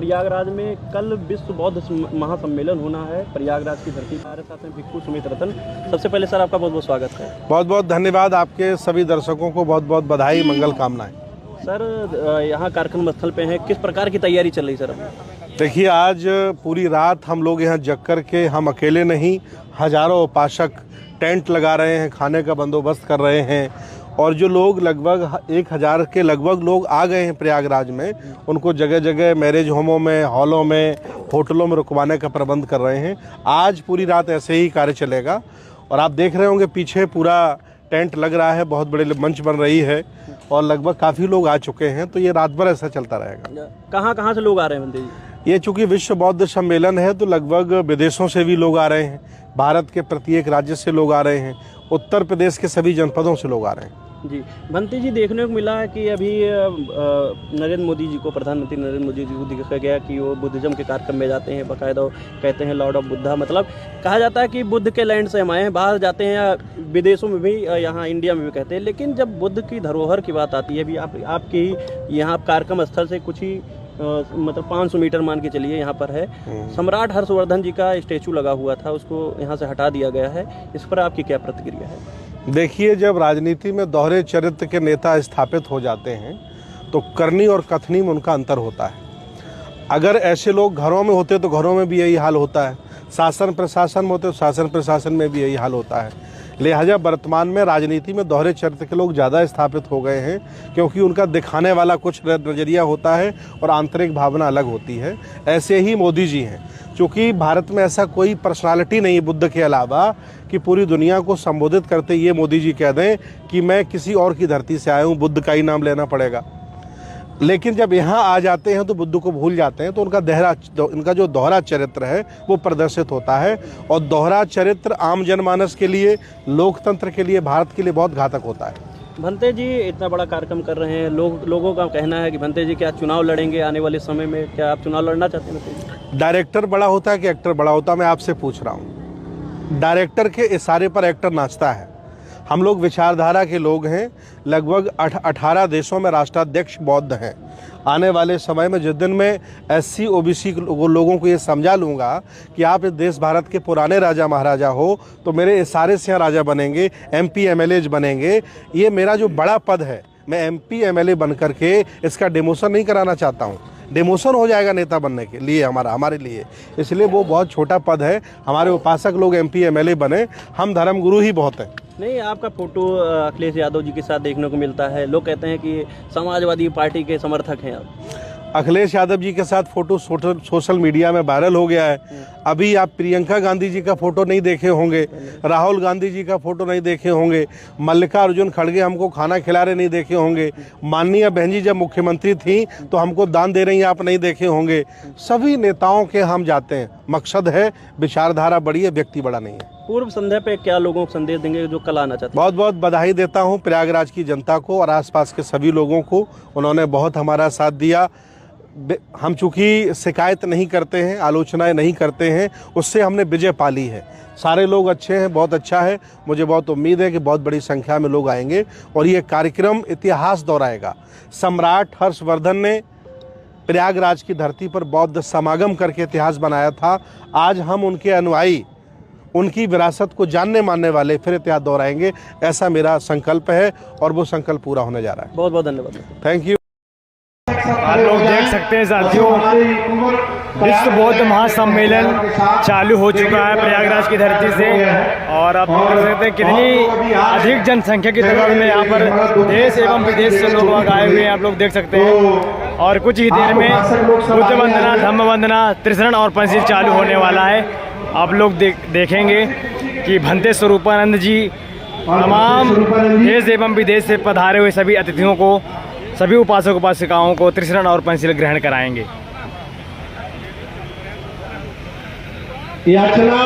प्रयागराज में कल विश्व बौद्ध महासम्मेलन होना है, प्रयागराज की धरती पर। हमारे साथ में भिक्खु सुमित रतन। सबसे पहले सर आपका बहुत बहुत स्वागत है। बहुत बहुत धन्यवाद, आपके सभी दर्शकों को बहुत बहुत बधाई, मंगल कामनाएं। सर यहाँ कार्यक्रम स्थल पे हैं, किस प्रकार की तैयारी चल रही सर? देखिए, आज पूरी रात हम लोग यहाँ जग कर के, हम अकेले नहीं, हजारों उपासक टेंट लगा रहे हैं, खाने का बंदोबस्त कर रहे हैं, और जो लोग लगभग 1000 के लगभग लोग आ गए हैं प्रयागराज में, उनको जगह जगह मैरिज होमों में, हॉलों में, होटलों में रुकवाने का प्रबंध कर रहे हैं। आज पूरी रात ऐसे ही कार्य चलेगा, और आप देख रहे होंगे पीछे पूरा टेंट लग रहा है, बहुत बड़े मंच बन रही है, और लगभग काफ़ी लोग आ चुके हैं, तो ये रात भर ऐसा चलता रहेगा। कहाँ कहाँ से लोग आ रहे हैं बंदे जी? ये चूँकि विश्व बौद्ध सम्मेलन है, तो लगभग विदेशों से भी लोग आ रहे हैं, भारत के प्रत्येक राज्य से लोग आ रहे हैं, उत्तर प्रदेश के सभी जनपदों से लोग आ रहे हैं। जी भंते जी, देखने को मिला है कि अभी नरेंद्र मोदी जी को, प्रधानमंत्री नरेंद्र मोदी जी को देखा गया कि वो बुद्धिज़्म के कार्यक्रम में जाते हैं, बाकायदा कहते हैं लॉर्ड ऑफ बुद्धा, मतलब कहा जाता है कि बुद्ध के लैंड से हम आए हैं, बाहर जाते हैं या विदेशों में भी, यहाँ इंडिया में भी कहते हैं। लेकिन जब बुद्ध की धरोहर की बात आती है, अभी आपके यहाँ कार्यक्रम स्थल से कुछ ही मतलब 500 मीटर मान के चलिए यहाँ पर है, सम्राट हर्षवर्धन जी का स्टैचू लगा हुआ था, उसको यहाँ से हटा दिया गया है। इस पर आपकी क्या प्रतिक्रिया है? देखिए, जब राजनीति में दोहरे चरित्र के नेता स्थापित हो जाते हैं, तो करनी और कथनी में उनका अंतर होता है। अगर ऐसे लोग घरों में होते तो घरों में भी यही हाल होता है, शासन प्रशासन में होते तो शासन प्रशासन में भी यही हाल होता है। लिहाजा वर्तमान में राजनीति में दोहरे चरित्र के लोग ज़्यादा स्थापित हो गए हैं, क्योंकि उनका दिखाने वाला कुछ नज़रिया होता है और आंतरिक भावना अलग होती है। ऐसे ही मोदी जी हैं, क्योंकि भारत में ऐसा कोई पर्सनालिटी नहीं है बुद्ध के अलावा कि पूरी दुनिया को संबोधित करते ये मोदी जी कह दें कि मैं किसी और की धरती से आया हूँ, बुद्ध का ही नाम लेना पड़ेगा। लेकिन जब यहाँ आ जाते हैं तो बुद्ध को भूल जाते हैं, तो उनका जो दोहरा चरित्र है वो प्रदर्शित होता है, और दोहरा चरित्र आम जनमानस के लिए, लोकतंत्र के लिए, भारत के लिए बहुत घातक होता है। भंते जी इतना बड़ा कार्यक्रम कर रहे हैं, लोगों का कहना है कि भंते जी क्या चुनाव लड़ेंगे आने वाले समय में? क्या आप चुनाव लड़ना चाहते हैं? डायरेक्टर बड़ा होता है कि एक्टर बड़ा होता है? मैं आपसे पूछ रहा हूँ। डायरेक्टर के इशारे पर एक्टर नाचता है। हम लोग विचारधारा के लोग हैं, लगभग 18 देशों में राष्ट्राध्यक्ष बौद्ध हैं। आने वाले समय में जिस दिन मैं SC OBC लोगों को ये समझा लूँगा कि आप इस देश भारत के पुराने राजा महाराजा हो, तो मेरे इशारे से यहाँ राजा बनेंगे, MP MLAs बनेंगे। ये मेरा जो बड़ा पद है, मैं MP MLA बन करके इसका डिमोशन नहीं कराना चाहता हूँ। डिमोशन हो जाएगा नेता बनने के लिए हमारे लिए, इसलिए वो बहुत छोटा पद है। हमारे उपासक लोग MP MLA बने, हम धर्मगुरु ही बहुत हैं। नहीं, आपका फोटो अखिलेश यादव जी के साथ देखने को मिलता है, लोग कहते हैं कि समाजवादी पार्टी के समर्थक हैं आप। अखिलेश यादव जी के साथ फोटो सोशल मीडिया में वायरल हो गया है। अभी आप प्रियंका गांधी जी का फोटो नहीं देखे होंगे, राहुल गांधी जी का फोटो नहीं देखे होंगे, मल्लिकार्जुन खड़गे हमको खाना खिला रहे नहीं देखे होंगे, माननीय बहन जी जब मुख्यमंत्री थी तो हमको दान दे रही हैं, आप नहीं देखे होंगे। सभी नेताओं के हम जाते हैं, मकसद है विचारधारा बड़ी है, व्यक्ति बड़ा नहीं है। पूर्व संध्या पे क्या लोगों को संदेश देंगे जो कल आना चाहते हैं? बहुत बहुत बधाई देता हूँ प्रयागराज की जनता को और आसपास के सभी लोगों को, उन्होंने बहुत हमारा साथ दिया। हम चूँकि शिकायत नहीं करते हैं, आलोचनाएं नहीं करते हैं, उससे हमने विजय पा ली है। सारे लोग अच्छे हैं, बहुत अच्छा है। मुझे बहुत उम्मीद है कि बहुत बड़ी संख्या में लोग आएंगे और ये कार्यक्रम इतिहास दोहराएगा। सम्राट हर्षवर्धन ने प्रयागराज की धरती पर बौद्ध समागम करके इतिहास बनाया था। आज हम उनके अनुयायी, उनकी विरासत को जानने मानने वाले फिर इतिहास दोहराएंगे, ऐसा मेरा संकल्प है और वो संकल्प पूरा होने जा रहा है। बहुत बहुत धन्यवाद। Thank you. आप लोग देख सकते हैं साथियों, विश्व बौद्ध महासम्मेलन चालू हो चुका है प्रयागराज की धरती से, और आप देख सकते हैं कितनी अधिक जनसंख्या की तादाद में यहाँ पर देश एवं विदेश से लोग आए हुए हैं। आप लोग देख सकते हैं, और कुछ ही देर में बुद्ध वंदना, धम्म वंदना, त्रिशरण और पंचशील चालू होने वाला है। आप लोग देखेंगे कि भंते स्वरूपानंद जी तमाम देश एवं विदेश से पधारे हुए सभी अतिथियों को, सभी उपासक उपासिकाओं को त्रिशरण और पंचशील ग्रहण कराएंगे। याचना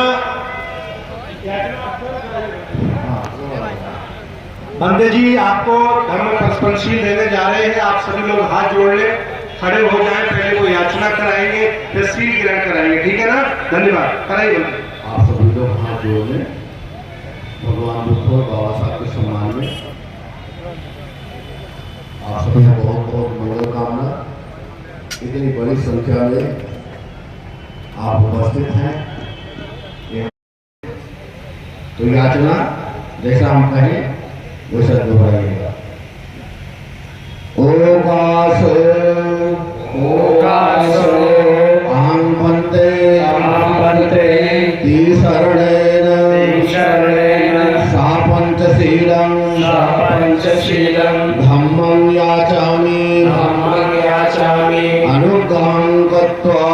बंदे जी आपको धर्म पंचशील देने जा रहे हैं। आप सभी लोग हाथ जोड़ लें, खड़े हो जाएं, पहले वो याचना कराएंगे, फिर शील ग्रहण कराएंगे, ठीक है ना? धन्यवाद। कराइए आप सभी लोग हाथ जोड़ लें, भगवान बुद्ध और बाबा साहब के सम्मान में। आप सभी बहुत बहुत मंगल कामना। इतनी बड़ी संख्या में आप उपस्थित हैं, तो याचना जैसा हम कहें वैसा दोहराइएगा। ओकाश ओकाश अहं बन्ते तीसरणेन सापञ्चशीलं धम्मं याचामि अनुग्रहं कृत्वा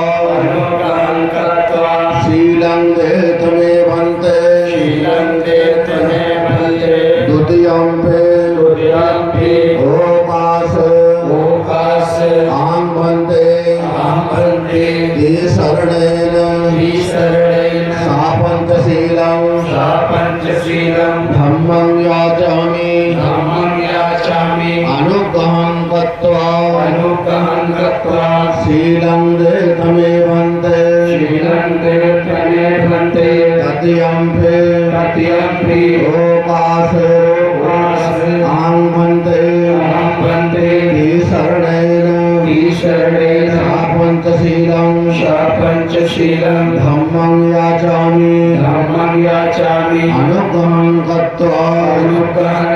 शीलं देतमे भन्ते द्वितीयं पे ओकाश अहं बन्ते तीसरणेन सापञ्चशीलं धम्मं याचामि अनुग्रहं कृत्वा शीलं देतमे भन्ते तृतीयं पे ओकाश अहं बन्ते तीसरणेन सापञ्चशीलं धम्मं याचामि अनुग्रहं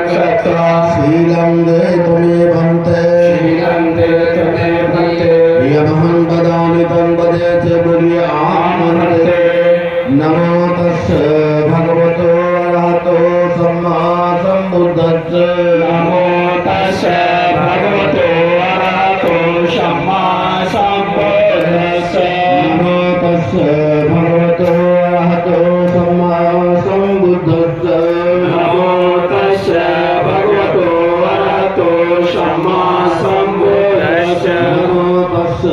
कृत्वा शीलं देतमे भन्ते यमहं वदामि तं वदेत् बोलिए आमन्ते। नमो तस्स भगवतो अरहतो सम्मा सम्बुद्धस्स नमो तस्स भगवतो अरहतो सम्मा सम्बुद्धस्स नमो तस्स भगवतो अरहतो सम्मा सम्बुद्धस्स नमो तस्स भगवतो अरहतो सम्मा सम्बुद्धस्स नमो तस्स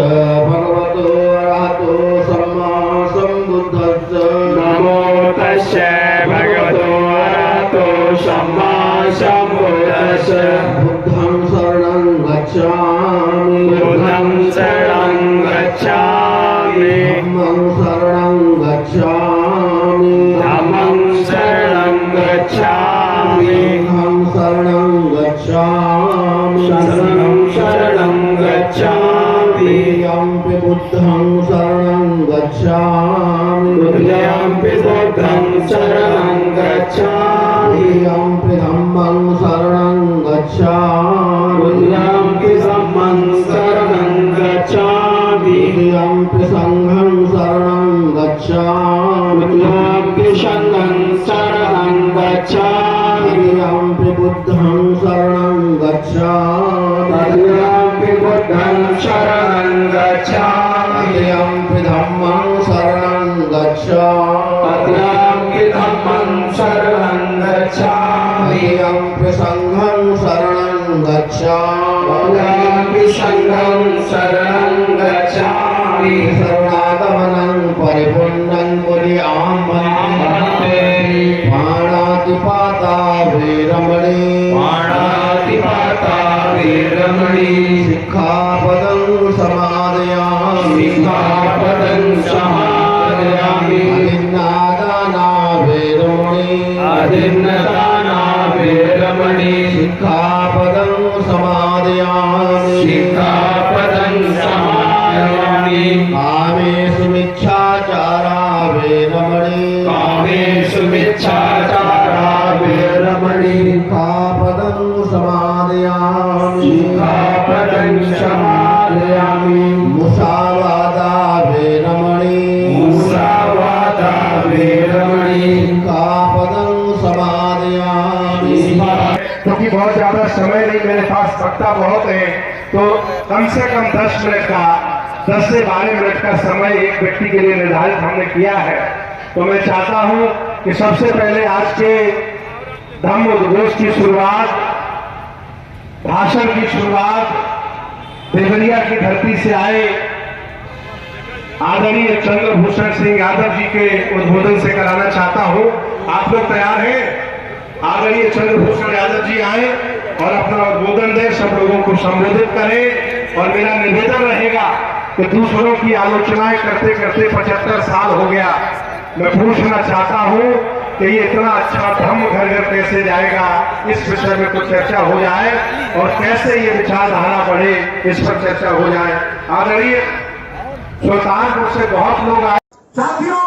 भगवतो अरहतो सम्मा सम्बुद्धस्स नमो तस्स भगवतो अरहतो सम्मा सम्बुद्धस्स बुद्धं शरणं गच्छामि बुद्धं शरणं गच्छामि धम्मं शरणं गच्छामि धम्मं शरणं गच्छामि संघं शरणं गच्छामि शरणं गच्छामि यम्पि बुद्धं शरणं गच्छामि बुद्धं शरणं गच्छामि यम्पि धम्मं शरणं गच्छामि धम्मं शरणं गच्छामि यम्पि संघं शरणं गच्छामि शरणं शरणं गच्छामि यम्पि बुद्धं शरणं गच्छामि बुद्धं शरणं गच्छामि यम्पि धम्मं शरणं गच्छामि धम्मं शरणं गच्छामि यम्पि संघं शरणं गच्छामि संघं शरणं गच्छामि शरणागमनं परिपूर्णं मुनि आमन्ते पाणातिपाता वीरमणि सिक्खापदं समादयामि अधिन्नादाना वीरमणि सिक्खापदं समादयामि कामेषु मिच्छाचारा वीरमणि सिक्खापदं समादयामि मुसावादा वीरमणि सिक्खापदं समादयामि। क्योंकि बहुत ज्यादा समय नहीं मेरे पास, वक्ता बहुत है, तो कम से कम 10 मिनट का 10 से 12 मिनट का समय एक व्यक्ति के लिए निर्धारित हमने किया है। तो मैं चाहता हूं कि सबसे पहले आज के धम्म उद्घोष की शुरुआत, भाषण की शुरुआत देवरिया की धरती से आए आदरणीय चंद्रभूषण सिंह यादव जी के उद्बोधन से कराना चाहता हूं। आप लोग तैयार हैं? आदरणीय चंद्रभूषण यादव जी आए और अपना उद्बोधन दे, सब लोगों को संबोधित करें। और मेरा निवेदन रहेगा कि दूसरों की आलोचनाएं करते करते 75 साल हो गया। मैं पूछना चाहता हूं कि कि ये इतना अच्छा धर्म घर घर कैसे जाएगा, इस विषय में कुछ चर्चा हो जाए और कैसे ये विचारधारा बढ़े, इस पर चर्चा हो जाए। आदरणीय सुल्तानपुर से बहुत लोग आए। साथियों,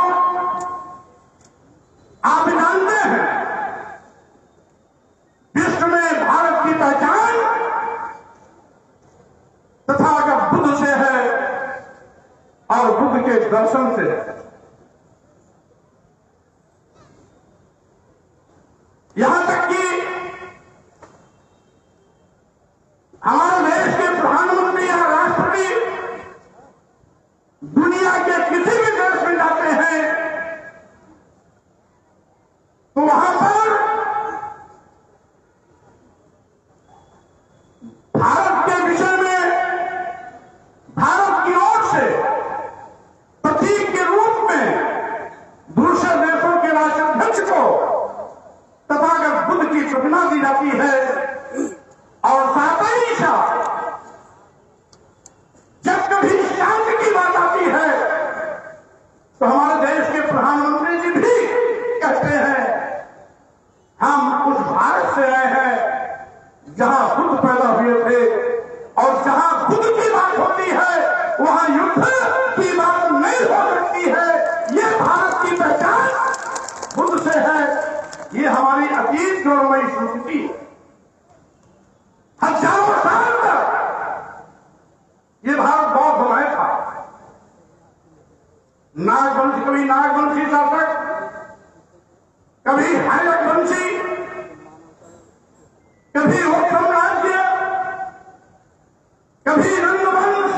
आप जानते हैं विश्व में भारत की पहचान तथागत बुद्ध से है और बुद्ध के दर्शन से है। यहां तक कि हमारे देश के प्रधानमंत्री या राष्ट्रपति दुनिया के किसी भी देश में जाते हैं तो वहां पर भारत के विषय में भारत की ओर से प्रतीक के रूप में दूसरे देशों के राष्ट्राध्यक्ष को तथागत बुद्ध की प्रतिमा दी जाती है। और साथ ही साथ जब कभी शांति की बात आती है तो हमारे देश के प्रधानमंत्री जी भी कहते हैं हम उस भारत से आए हैं जहां बुद्ध पैदा हुए थे, और जहां बुद्ध की बात होती है वहां युद्ध की बात नहीं हो सकती है। ये भारत की पहचान बुद्ध से है। ये हमारी अतीत गौरवमयी संस्कृति है। हजारों साल तक ये भारत बौद्धमय था। नागवंश, कभी नागवंशी शासक, कभी हैयक वंशी, कभी रोक साम्राज्य, कभी रंगवंश,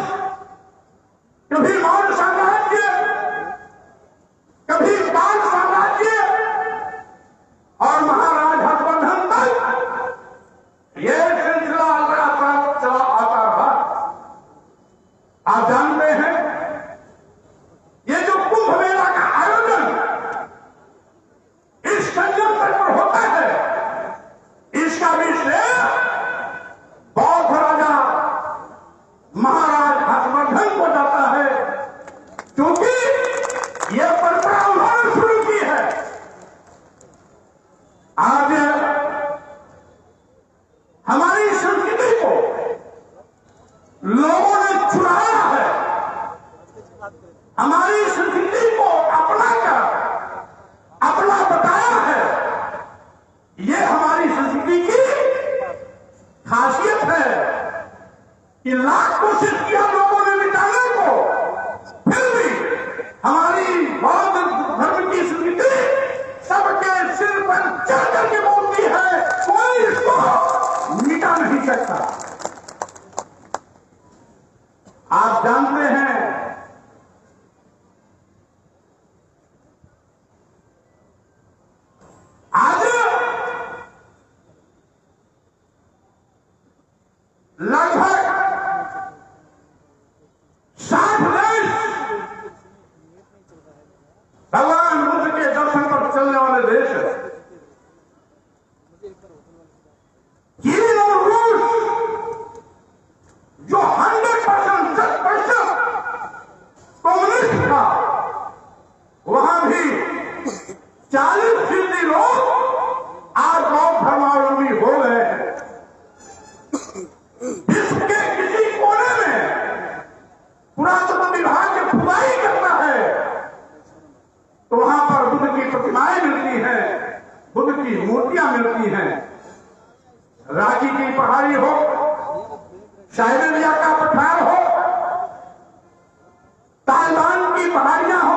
कभी मौर्य साम्राज्य, कभी पाल साम्राज्य और महाराज हर्षवर्धन तक ये सिलसिला लगातार चला आता रहा। आप जानते हैं ये जो कुंभ मेला का आयोजन इस संगम तट पर होता है, इसका भी श्रेय बौद्ध राजा महाराज हर्षवर्धन को जाता है, क्योंकि यह परंपरा उन्होंने शुरू की है। आज हमारी संस्कृति को लोगों ने चुराया है, हमारी संस्कृति को अपना कर अपना बताया है। ये हमारी संस्कृति की खासियत है कि लाख कोशिश किया लोगों ने मिटाने को, फिर भी हमारी बौद्ध धर्म की संस्कृति सबके सिर पर चढ़ करके बोलती है, कोई इसको मिटा नहीं सकता। आप जानते हैं आज लगभग 60 देश भगवान बुद्ध के दर्शन पर चलने वाले देश है। चीन और रूस जो 100% कम्युनिस्ट था, वहां भी 40% लोग आज बौद्ध धर्मावलंबी हो गए हैं। विश्व के किसी कोने में पुरातत्व विभाग की खुदाई करता है तो वहां पर बुद्ध की प्रतिमाएं मिलती हैं, बुद्ध की मूर्तियां मिलती हैं। रांची की पहाड़ी हो, साइबेरिया का पठार हो, ताइवान की पहाड़ियां हो,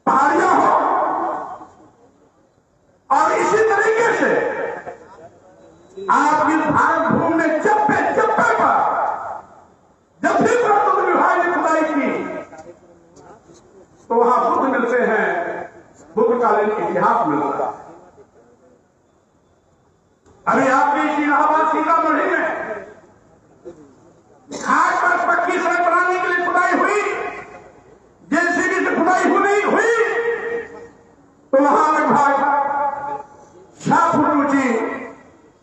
पहाड़ियां हो, और इसी तरीके से आप इस भारत भूमि में चप्पे चप्पे पर जब भी पुरातत्व विभाग ने खुदाई की तो वहां बुद्ध मिलते हैं, बुद्धकालीन इतिहास मिलता है। अभी आपकी इलाहाबाद सीतामढ़ी में घाट पर पक्की सड़क बनाने के लिए खुदाई हुई, जेसीबी से खुदाई हुई तो वहां लगभग 6 फुट ऊंची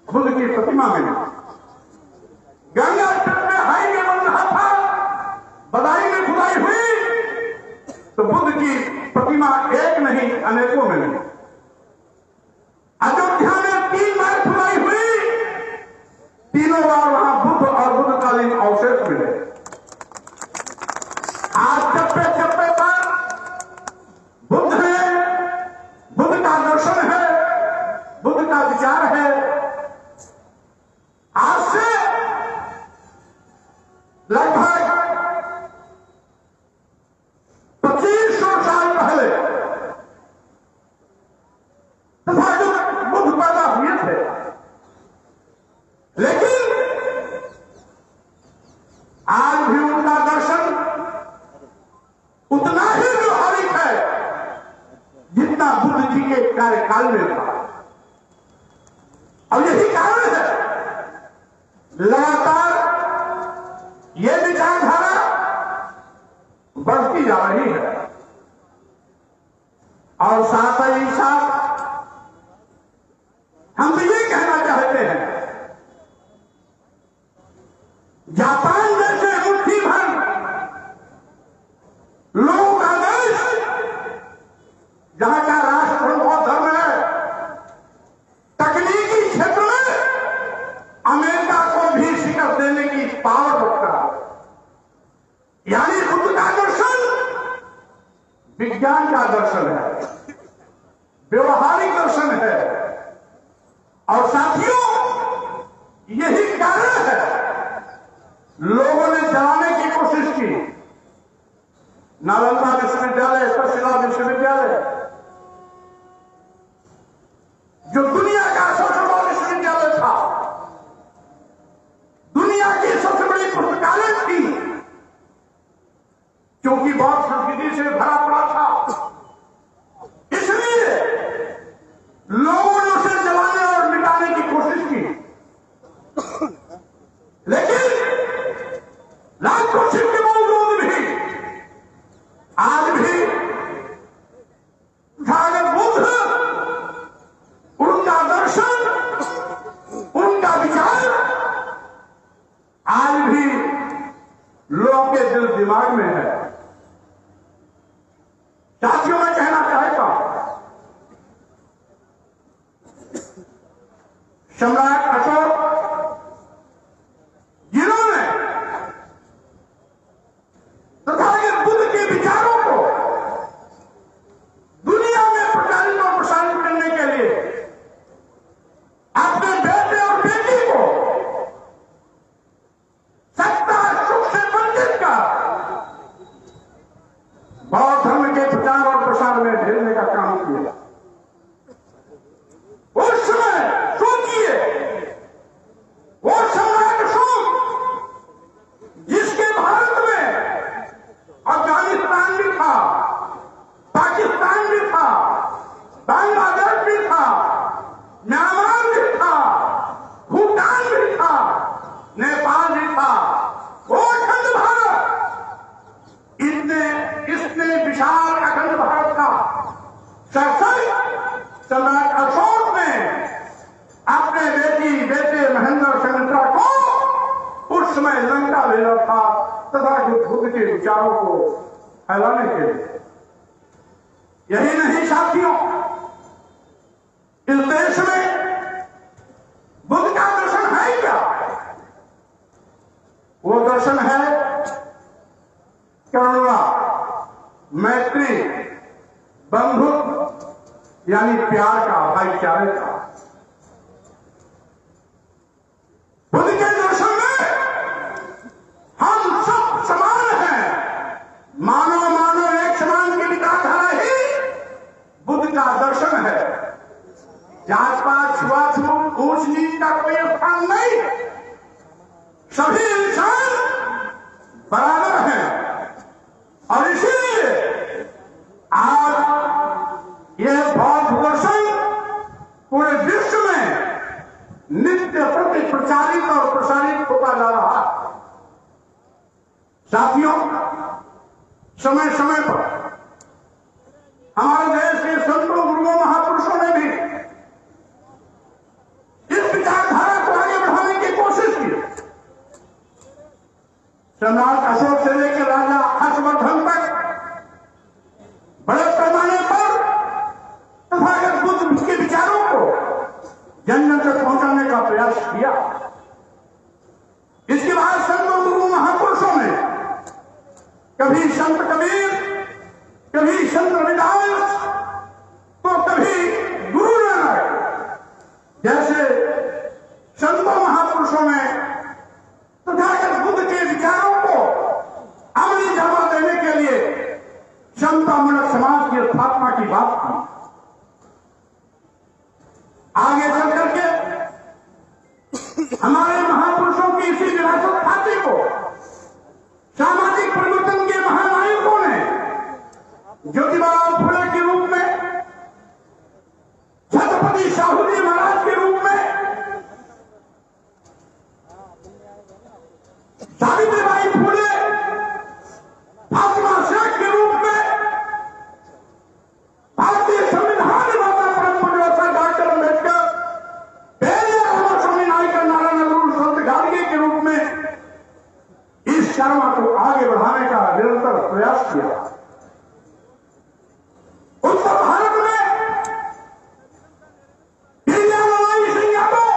बुद्ध की प्रतिमा मिली। गंगा तट में हाईवे बन रहा था, बदाई में खुदाई हुई तो बुद्ध की प्रतिमा एक नहीं अनेकों में नहीं। अयोध्या में 3 बार खुदाई हुई, तीनों बार वहां बुद्ध और बुद्धकालीन अवशेष मिले। आज चप्पे चप्पे पर बुद्ध है, बुद्ध का दर्शन है, बुद्ध का विचार है। आज से लगभग 2500 साल पहले तथागत बुद्ध पैदा हुए थे, लेकिन आज भी उनका दर्शन उतना ही व्यवहारिक है जितना बुद्ध जी के कार्यकाल में था। और यही कारण है लगातार ये विचारधारा बढ़ती जा रही है। और साथ ही साथ हम तो ये कहना चाहते हैं, जापान जैसे मुट्ठी भर लोगों का देश, जहां का राष्ट्र बौद्ध धर्म है, तकनीकी क्षेत्र में अमेरिका को भी शिकस्त देने की पावर रखता है। यानी बुद्ध का दर्शन विज्ञान का दर्शन है, व्यवहारिक दर्शन है। और साथियों, यही कारण है लोगों ने जलाने की कोशिश की। नालंदा विश्वविद्यालय, तक्षशिला विश्वविद्यालय, जो दुनिया का सबसे बड़ा विश्वविद्यालय था, दुनिया की सबसे बड़ी पुस्तकालय थी, क्योंकि बौद्ध संस्कृति से भरा पड़ा था, इसलिए लोगों ने उसे जलाने और मिटाने की कोशिश की। लेकिन राजकोषित के बावजूद भी आज भी तथागत बुद्ध, उनका दर्शन, उनका विचार आज भी लोगों के दिल दिमाग में है। साथियों, मैं कहना चाहता हूं, सम्राट अशोक जिन्होंने तथागत बुद्ध के विचारों को दुनिया में प्रचारित और प्रसारित करने के लिए अपने बेटे और बेटी को सत्ता सुख से वंचित कर बौद्ध धर्म के प्रचार और प्रसार में ढेरने का काम किया। उस समय सोचिए, वो सम्राट अशोक जिसके भारत में अफगानिस्तान भी था, पाकिस्तान भी था, बांग्लादेश भी था, म्यांमार भी था, भूटान भी था, नेपाल भी था, वो अखंड भारत, इसने विशाल अखंड भारत का शासन सम्राट अशोक ने अपने बेटे महेंद्र संघमित्रा को उस समय लंका भेजा था तथा बुद्ध के विचारों को फैलाने के लिए। यही नहीं साथियों, इस देश में बुद्ध का दर्शन है क्या? वो दर्शन है करुणा, मैत्री, बंधुत्व, यानी प्यार का, भाईचारे का। बुद्ध के दर्शन में हम सब समान हैं, मानव मानव एक समान की विचारधारा ही बुद्ध का दर्शन है। जात पात, छुआछूत, ऊंच नीच का कोई स्थान नहीं, सभी इंसान बराबर हैं। और इसीलिए आज यह बौद्ध दर्शन पूरे विश्व में नित्य प्रति प्रचारित और प्रसारित होता जा रहा है। साथियों, समय समय पर हमारे देश के संतों, गुरुओं, महापुरुषों ने भी इस विचारधारा को आगे बढ़ाने की कोशिश की। सम्राट अशोक से लेकर राजा हर्षवर्धन तक बड़े पैमाने पर जन जन तक पहुंचाने का प्रयास किया। इसके बाद संतों गुरु महापुरुषों ने कभी संत कबीर, कभी संत रविदास, तो कभी गुरु नानक जैसे संतों महापुरुषों ने तथागत बुद्ध के विचारों को अमली जामा देने के लिए समतामूलक समाज की स्थापना की बात की। आगे चल करके हमारे महापुरुषों की इसी विरासत खाते को सामाजिक परिवर्तन के महानायकों ने ज्योतिबा फुले के रूप में, छत्रपति शाहू जी महाराज के रूप में, सावित्रीबाई फुले, फातिमा शेख के रूप में, भारतीय संविधान निर्माता परम पूज्य डॉक्टर अम्बेडकर, पेरियार रामास्वामी नायकर, नारायण गुरु संत गाडगे के रूप में इस शर्मा को आगे बढ़ाने का निरंतर प्रयास किया। उत्तर भारत में गिरिजानारायण सिंह यादव,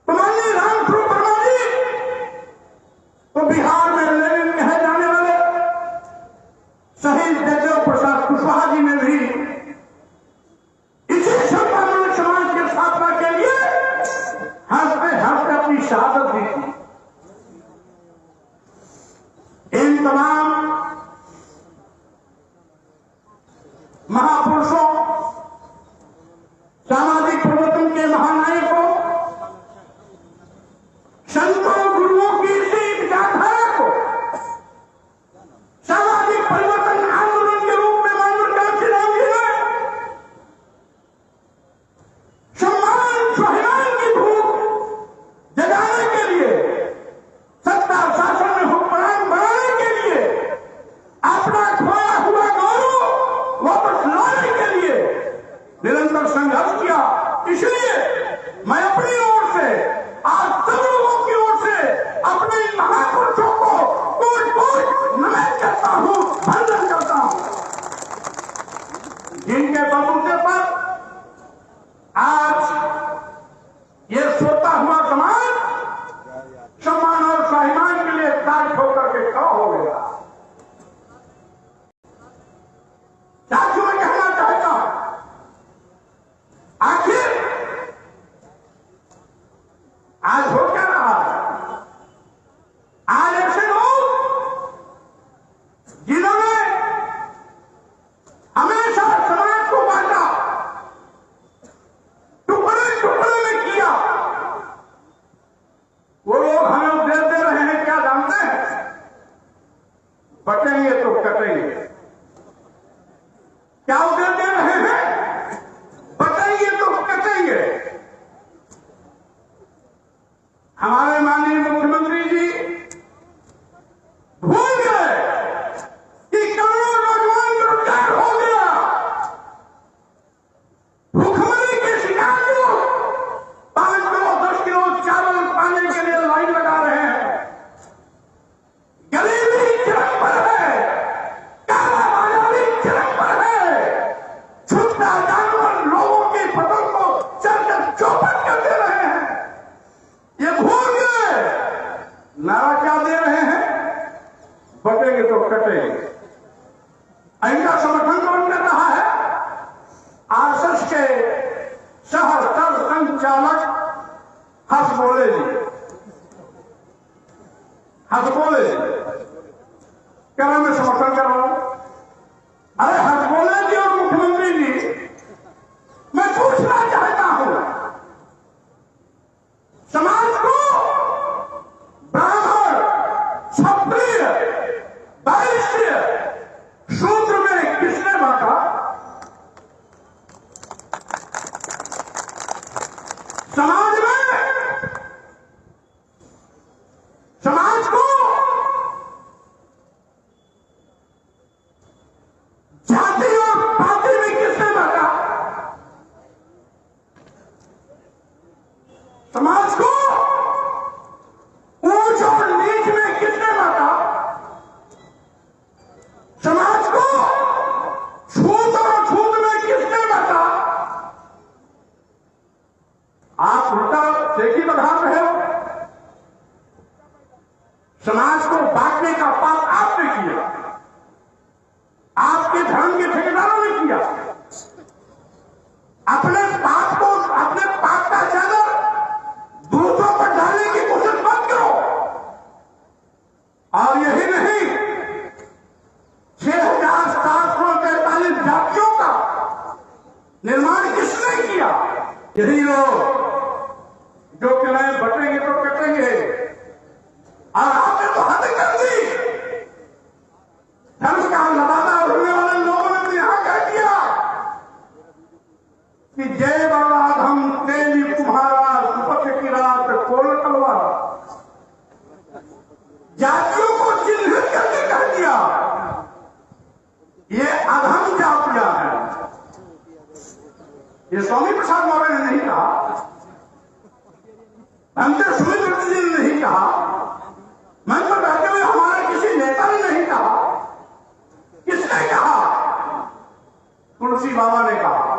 माननीय रामस्वरूप वर्मा जी, तो बिहार में लेनिन कहे जाने वाले शहीद जगदेव प्रसाद कुशवाहा जी ने भी इसी समतामूलक समाज की स्थापना के लिए हंसते हंसते अपनी शहादत दी थी। इन तमाम महापुरुषों, सामाजिक परिवर्तन के महानायकों, संतों गुरुओं की इसी विचारधारा को सामाजिक परिवर्तन आंदोलन के रूप में मानव कांशीराम जी ने सम्मान स्वाभिमान की भूख जगाने के लिए, सत्ता शासन में हुक्मरान बनाने के लिए, अपना खोया हुआ गौरव वापस लाने के लिए निरंतर संघर्ष किया। इसलिए मैं अपनी ओर से, आज सब लोगों की ओर से अपने इन महापुरुषों को कोट नमन करता हूं, वंदन करता हूं, जिनके बलबूते पर आज ये सोता हुआ समाज सम्मान और स्वाभिमान के लिए ताज होकर के खड़ा हो गया। साथियों, मैं कहना चाहता हूं, आखिर आज हो क्या रहा है? आज ऐसे लोग जिन्होंने हमेशा समाज को बांटा, टुकड़े टुकड़े में किया, वो लोग हमें उपदेश दे रहे हैं। क्या जानते हैं? बटेंगे तो कटेंगे। क्या उपदेश दे रहे हैं? बटेंगे तो कटेंगे। हमारे माननीय मुख्यमंत्री जी भूल गए कि करोड़ों नौजवान बेरोजगार हो गया, भूखमरी के शिकार लोग 5 किलो 10 किलो चावल पाने के लिए लाइन लगा रहे हैं। गरीबी चरम पर है, कालाबाजारी चरम पर है, छुट्टा जानवर लोगों की फसल को चलकर चौपट कर दे रहे हैं। ये भूल गए। नारा क्या दे रहे हैं? बटेंगे तो कटेंगे। इनका समर्थन कौन कर रहा है? आरएसएस के शहर सर संचालक हसबोले जी। हसबोले जी क्या मैं समर्थन कर रहा हूं? अरे हसबोले जी और मुख्यमंत्री जी, मैं पूछना चाहता हूं, समाज को ब्राह्मण, क्षत्रिय, वैश्य, शूद्र में किसने बांटा? समाज में समाज को किया। अपने पाप को, अपने पाप का चादर दूसरों पर डालने की कोशिश मत करो। और यही नहीं, 6,743 जातियों का निर्माण किसने किया? यही लोग जो किराए बटेंगे तो कटेंगे। और आपने तो हद कर दी। धर्म का लगाना होने वाले लोगों ने भी यहां कह दिया कि जय बाबा हम तेली तुम्हारा सुपथ की रात खोल तलवार। जातियों को चिन्हित करके कह दिया ये अधम जातियां हैं। ये स्वामी प्रसाद मौर्य ने नहीं कहा, अंतर सुमित्र जी ने नहीं कहा, मन पर बैठे हुए हमारे किसी नेता ने नहीं कहा। किसने कहा? तुलसी बाबा ने कहा।